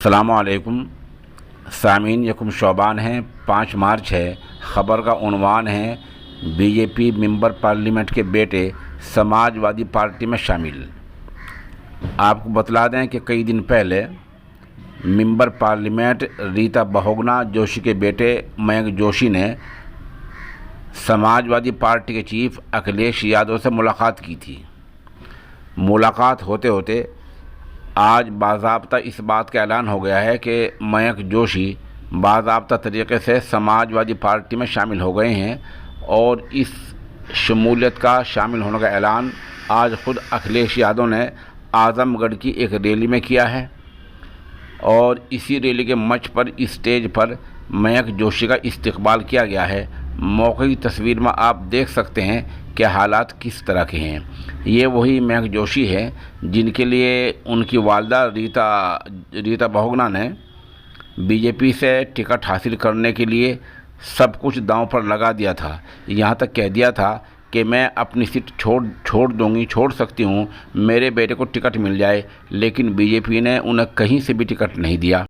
अस्सलामुअलैकुम सामीन, यकुम शोबान है, 5 मार्च है। ख़बर का उन्वान है बीजेपी मेंबर पार्लियामेंट के बेटे समाजवादी पार्टी में शामिल। आपको बतला दें कि कई दिन पहले मेंबर पार्लियामेंट रीता बहुगुणा जोशी के बेटे मयंक जोशी ने समाजवादी पार्टी के चीफ अखिलेश यादव से मुलाकात की थी। मुलाकात होते होते आज बाज़ाब्ता इस बात का ऐलान हो गया है कि मयंक जोशी बाज़ाब्ता तरीके से समाजवादी पार्टी में शामिल हो गए हैं और इस शमूलियत का शामिल होने का ऐलान आज ख़ुद अखिलेश यादव ने आज़मगढ़ की एक रैली में किया है। और इसी रैली के मंच पर, इस स्टेज पर मयंक जोशी का इस्तकबाल किया गया है। मौके की तस्वीर में आप देख सकते हैं कि हालात किस तरह के हैं। ये वही मयंक जोशी हैं जिनके लिए उनकी वालदा रीता बहुगुणा ने बीजेपी से टिकट हासिल करने के लिए सब कुछ दांव पर लगा दिया था। यहाँ तक कह दिया था कि मैं अपनी सीट छोड़ सकती हूँ, मेरे बेटे को टिकट मिल जाए, लेकिन बीजेपी ने उन्हें कहीं से भी टिकट नहीं दिया।